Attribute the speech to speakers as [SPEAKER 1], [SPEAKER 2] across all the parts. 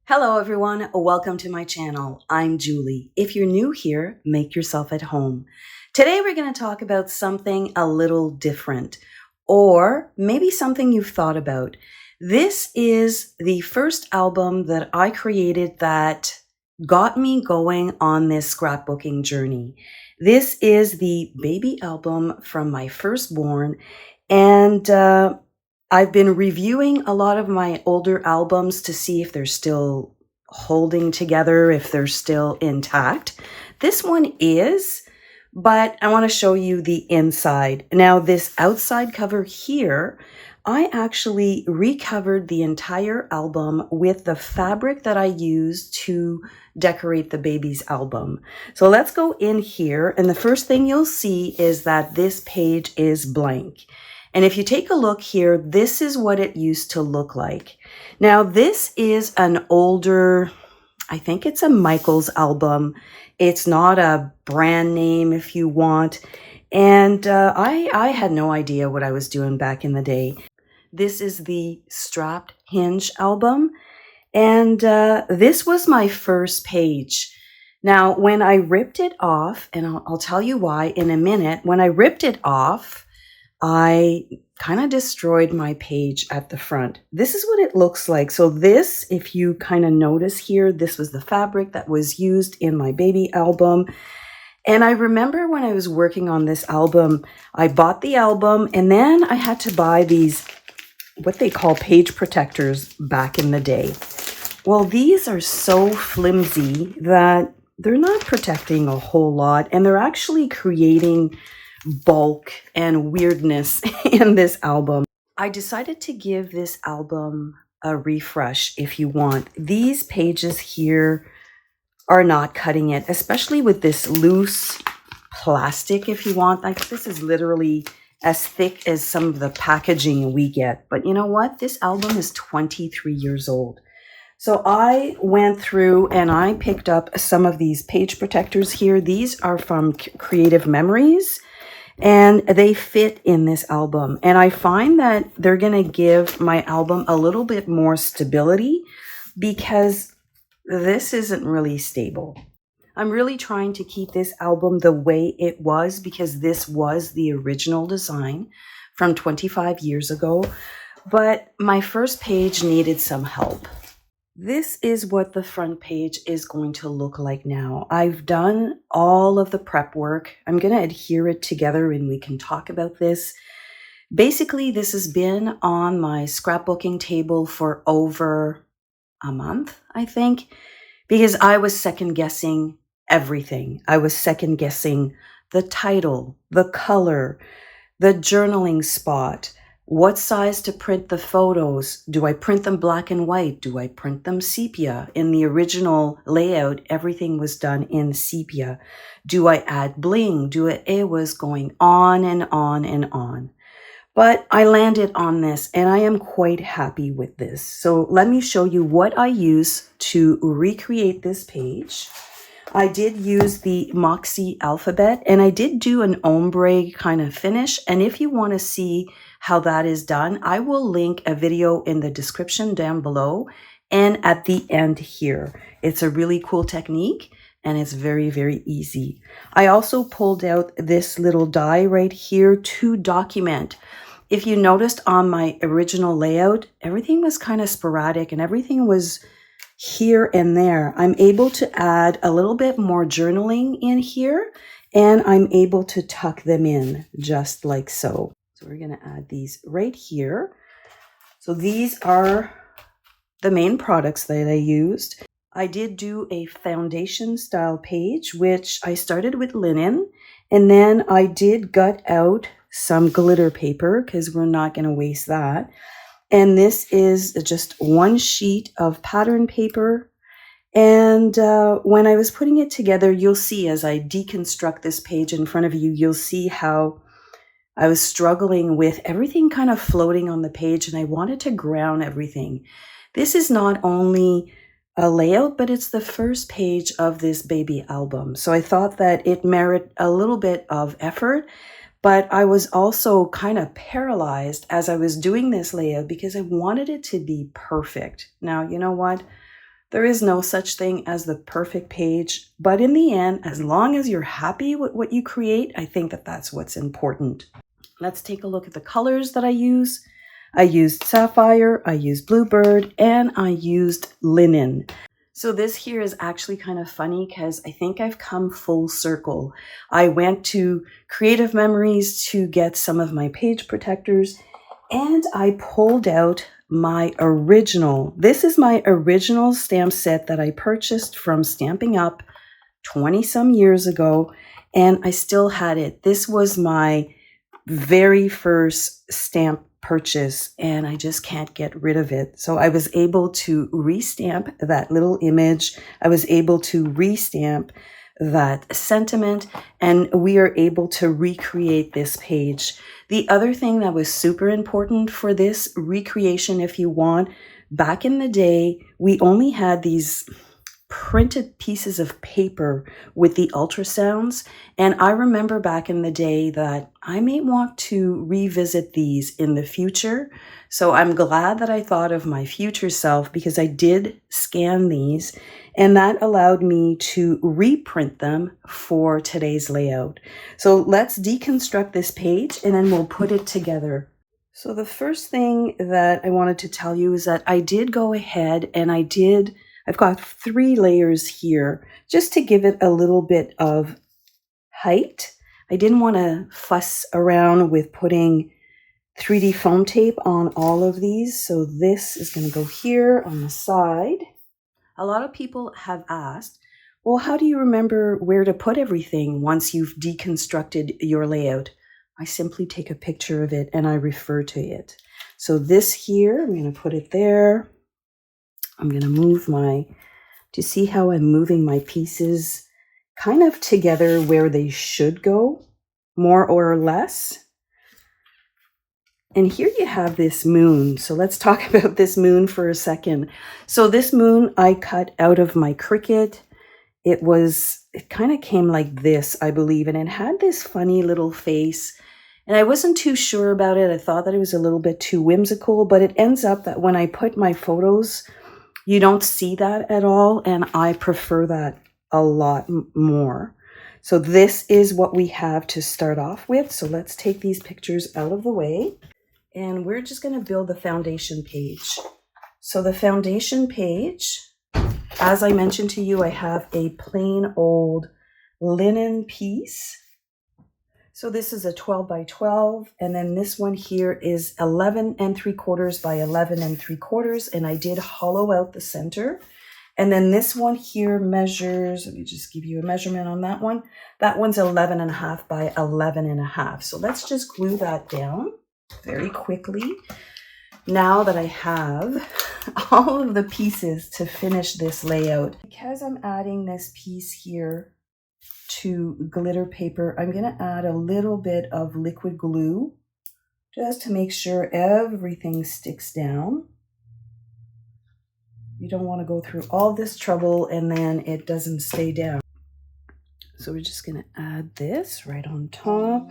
[SPEAKER 1] Hello everyone, welcome to my channel. I'm Julie. If you're new here, make yourself at home. Today we're going to talk about something a little different, or maybe something you've thought about. This is the first album that I created that got me going on this scrapbooking journey. This is the baby album from my firstborn, and I've been reviewing a lot of my older albums to see if they're still holding together, if they're still intact. This one is, but I want to show you the inside. Now, this outside cover here, I actually recovered the entire album with the fabric that I used to decorate the baby's album. So let's go in here, and the first thing you'll see is that this page is blank. And if you take a look here, this is what it used to look like. Now, this is an older, I think it's a Michaels album. It's not a brand name if you want. And I had no idea what I was doing back in the day. This is the Strapped Hinge album. And this was my first page. Now, when I ripped it off, and I'll tell you why in a minute, when I ripped it off, I kind of destroyed my page at the front. This is what it looks like. So this, if you kind of notice here, this was the fabric that was used in my baby album. And I remember when I was working on this album, I bought the album and then I had to buy these, what they call page protectors back in the day. Well, these are so flimsy that they're not protecting a whole lot, and they're actually creating bulk and weirdness in this album. I decided to give this album a refresh if you want. These pages here are not cutting it, especially with this loose plastic if you want. Like, this is literally as thick as some of the packaging we get. But you know what? This album is 23 years old. So I went through and I picked up some of these page protectors here. These are from Creative Memories, and they fit in this album. And I find that they're going to give my album a little bit more stability because this isn't really stable. I'm really trying to keep this album the way it was because this was the original design from 25 years ago. But my first page needed some help. This is what the front page is going to look like now. I've done all of the prep work. I'm going to adhere it together and we can talk about this. Basically, this has been on my scrapbooking table for over a month, I think, because I was second guessing everything. I was second guessing the title, the color, the journaling spot, what size to print the photos. Do I print them black and white? Do I print them sepia? In the original layout, everything was done in sepia. Do I add bling? It was going on and on and on. But I landed on this and I am quite happy with this. So let me show you what I use to recreate this page. I did use the Moxie alphabet and I did do an ombre kind of finish. And if you want to see how that is done, I will link a video in the description down below and at the end here. It's a really cool technique and it's very, very easy. I also pulled out this little die right here to document. If you noticed on my original layout, everything was kind of sporadic and everything was here and there. I'm able to add a little bit more journaling in here and I'm able to tuck them in just like so. So we're going to add these right here. So these are the main products that I used. I did do a foundation style page, which I started with linen, and then I did gut out some glitter paper because we're not going to waste that. And this is just one sheet of pattern paper. And when I was putting it together, you'll see as I deconstruct this page in front of you, you'll see how I was struggling with everything kind of floating on the page and I wanted to ground everything. This is not only a layout, but it's the first page of this baby album. So I thought that it merited a little bit of effort, but I was also kind of paralyzed as I was doing this layout because I wanted it to be perfect. Now, you know what? There is no such thing as the perfect page, but in the end, as long as you're happy with what you create, I think that that's what's important. Let's take a look at the colors that I use. I used sapphire, I used bluebird, and I used linen. So this here is actually kind of funny because I think I've come full circle. I went to Creative Memories to get some of my page protectors, and I pulled out my original. This is my original stamp set that I purchased from Stamping Up 20 some years ago, and I still had it. This was my very first stamp purchase, and I just can't get rid of it. So I was able to restamp that little image. I was able to restamp that sentiment, and we are able to recreate this page. The other thing that was super important for this recreation, if you want, back in the day, we only had these printed pieces of paper with the ultrasounds. And I remember back in the day that I may want to revisit these in the future. So I'm glad that I thought of my future self because I did scan these, and that allowed me to reprint them for today's layout. So let's deconstruct this page and then we'll put it together. So the first thing that I wanted to tell you is that I did go ahead and I've got 3 layers here just to give it a little bit of height. I didn't want to fuss around with putting 3D foam tape on all of these. So this is going to go here on the side. A lot of people have asked, well, how do you remember where to put everything once you've deconstructed your layout? I simply take a picture of it and I refer to it. So this here, I'm going to put it there. I'm going to move to see how I'm moving my pieces kind of together where they should go, more or less. And here you have this moon. So let's talk about this moon for a second. So this moon I cut out of my Cricut. It kind of came like this, I believe, and it had this funny little face. And I wasn't too sure about it. I thought that it was a little bit too whimsical, but it ends up that when I put my photos, you don't see that at all, and I prefer that a lot more. So this is what we have to start off with. So let's take these pictures out of the way, and we're just going to build the foundation page. So the foundation page, as I mentioned to you, I have a plain old linen piece. So this is a 12 by 12, and then this one here is 11 3/4 by 11 3/4, and I did hollow out the center. And then this one here measures, let me just give you a measurement on that one. That one's 11.5 by 11.5. So let's just glue that down very quickly. Now that I have all of the pieces to finish this layout, because I'm adding this piece here to glitter paper, I'm going to add a little bit of liquid glue just to make sure everything sticks down. You don't want to go through all this trouble and then it doesn't stay down. So we're just going to add this right on top.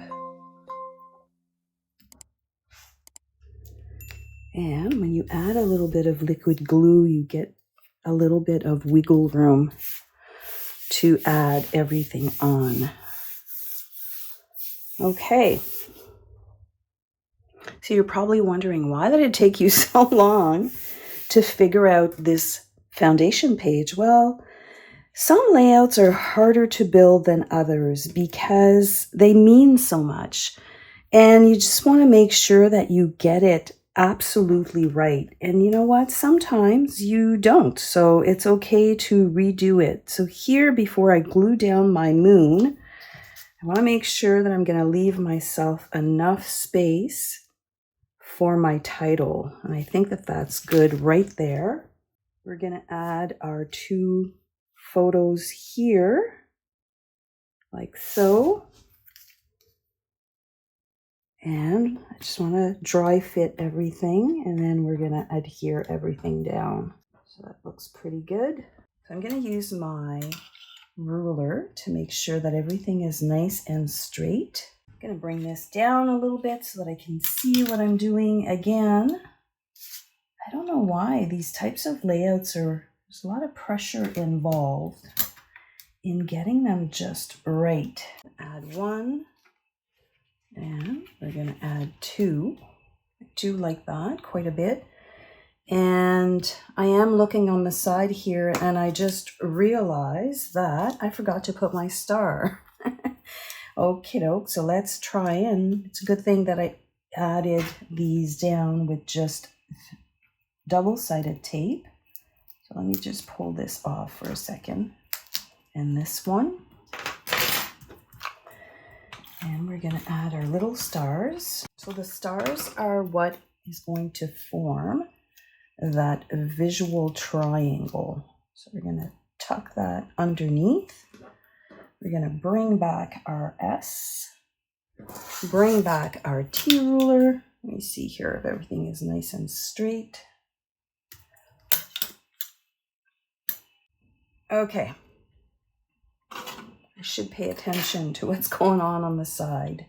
[SPEAKER 1] And when you add a little bit of liquid glue, you get a little bit of wiggle room to add everything on. Okay. So you're probably wondering, why did it take you so long to figure out this foundation page? Well, some layouts are harder to build than others because they mean so much. And you just want to make sure that you get it absolutely right. And you know what? Sometimes you don't. So it's okay to redo it. So here, before I glue down my moon, I want to make sure that I'm going to leave myself enough space for my title. And I think that that's good right there. We're going to add our 2 photos here, like so. And I just want to dry fit everything, and then we're going to adhere everything down. So that looks pretty good. So I'm going to use my ruler to make sure that everything is nice and straight. I'm going to bring this down a little bit so that I can see what I'm doing. Again, I don't know why these types of layouts are There's a lot of pressure involved in getting them just right. Add one, and we're going to add two. I do like that quite a bit. And I am looking on the side here, and I just realized that I forgot to put my star. Okie doke, so let's try, and it's a good thing that I added these down with just double-sided tape. So let me just pull this off for a second. And this one. And we're going to add our little stars. So the stars are what is going to form that visual triangle. So we're going to tuck that underneath. We're going to bring back our S, bring back our T ruler. Let me see here if everything is nice and straight. Okay. I should pay attention to what's going on the side.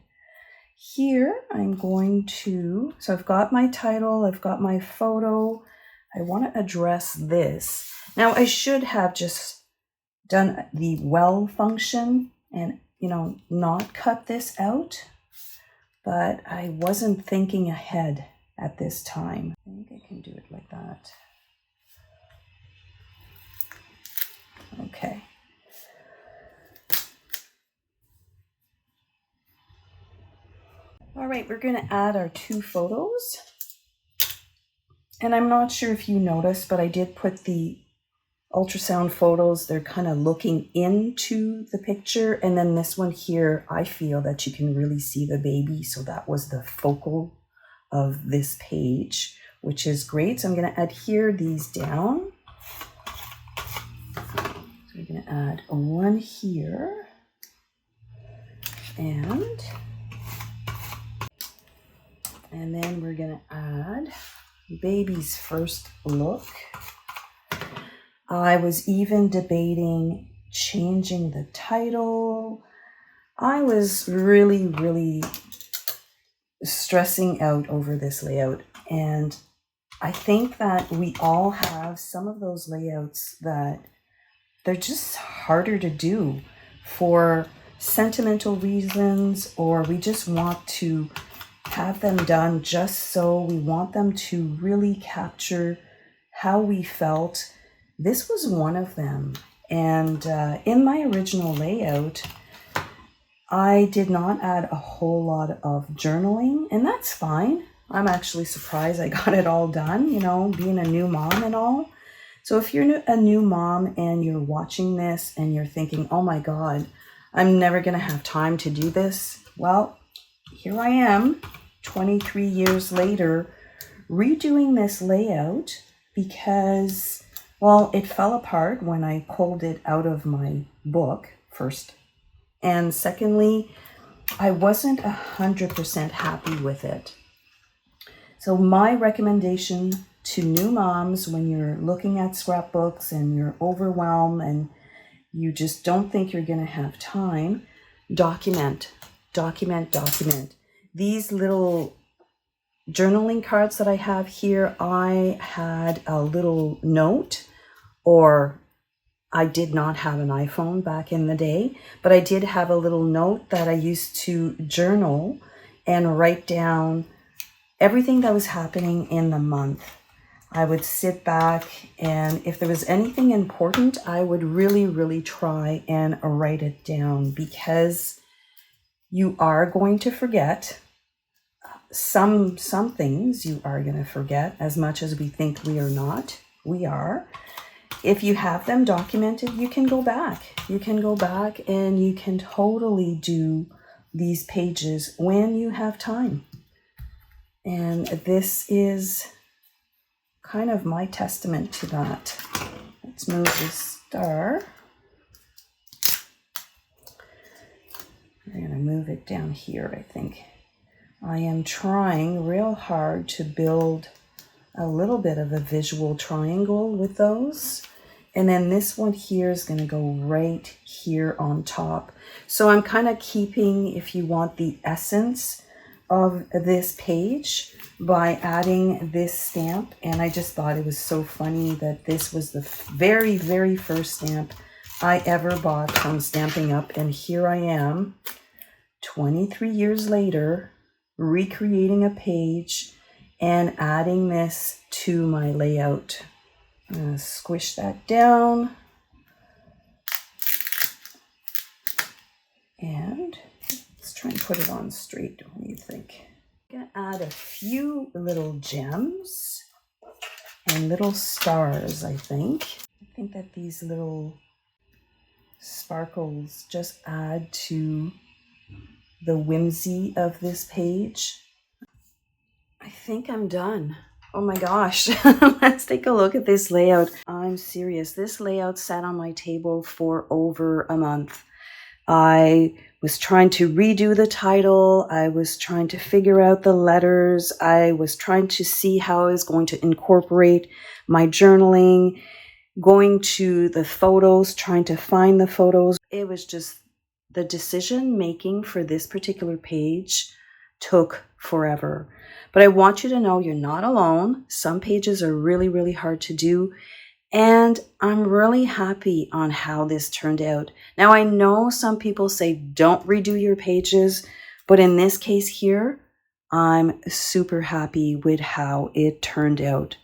[SPEAKER 1] Here I'm going to, so I've got my title, I've got my photo. I want to address this. Now I should have just done the well function and, not cut this out, but I wasn't thinking ahead at this time. I think I can do it like that. Okay. All right, we're going to add our two photos. And I'm not sure if you noticed, but I did put the ultrasound photos. They're kind of looking into the picture. And then this one here, I feel that you can really see the baby. So that was the focal of this page, which is great. So I'm going to adhere these down. So we're going to add one here. And then we're going to add baby's first look. I was even debating changing the title. I was really stressing out over this layout. And I think that we all have some of those layouts that they're just harder to do for sentimental reasons, or we just want to have them done just so we want them to really capture how we felt. This was one of them. And in my original layout, I did not add a whole lot of journaling, and that's fine. I'm actually surprised I got it all done, being a new mom and all. So if you're a new mom and you're watching this and you're thinking, oh my God, I'm never going to have time to do this. Well, here I am, 23 years later, redoing this layout because, well, it fell apart when I pulled it out of my book first. And secondly, I wasn't 100% happy with it. So my recommendation to new moms when you're looking at scrapbooks and you're overwhelmed and you just don't think you're going to have time, document. These little journaling cards that I have here, I had a little note, or I did not have an iPhone back in the day, but I did have a little note that I used to journal and write down everything that was happening in the month. I would sit back, and if there was anything important, I would really try and write it down, because you are going to forget. Some things you are going to forget, as much as we think we are not. We are. If you have them documented, you can go back. You can go back and you can totally do these pages when you have time. And this is kind of my testament to that. Let's move this star. We're going to move it down here, I think. I am trying real hard to build a little bit of a visual triangle with those. And then this one here is going to go right here on top. So I'm kind of keeping, if you want, the essence of this page by adding this stamp, and I just thought it was so funny that this was the very, very first stamp I ever bought from Stampin' Up, and here I am 23 years later recreating a page and adding this to my layout. I'm going to squish that down and let's try and put it on straight. What do you think? I'm going to add a few little gems and little stars, I think. I think that these little sparkles just add to the whimsy of this page. I think I'm done. Oh my gosh, let's take a look at this layout. I'm serious. This layout sat on my table for over a month. I was trying to redo the title. I was trying to figure out the letters. I was trying to see how I was going to incorporate my journaling, going to the photos, trying to find the photos. It was just the decision making for this particular page took forever. But I want you to know you're not alone. Some pages are really, really hard to do. And I'm really happy on how this turned out. Now, I know some people say don't redo your pages, but in this case here, I'm super happy with how it turned out.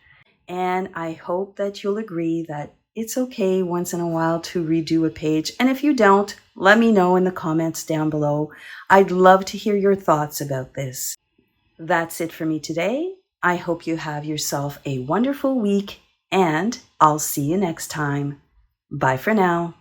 [SPEAKER 1] And I hope that you'll agree that it's okay once in a while to redo a page. And if you don't, let me know in the comments down below. I'd love to hear your thoughts about this. That's it for me today. I hope you have yourself a wonderful week, and I'll see you next time. Bye for now.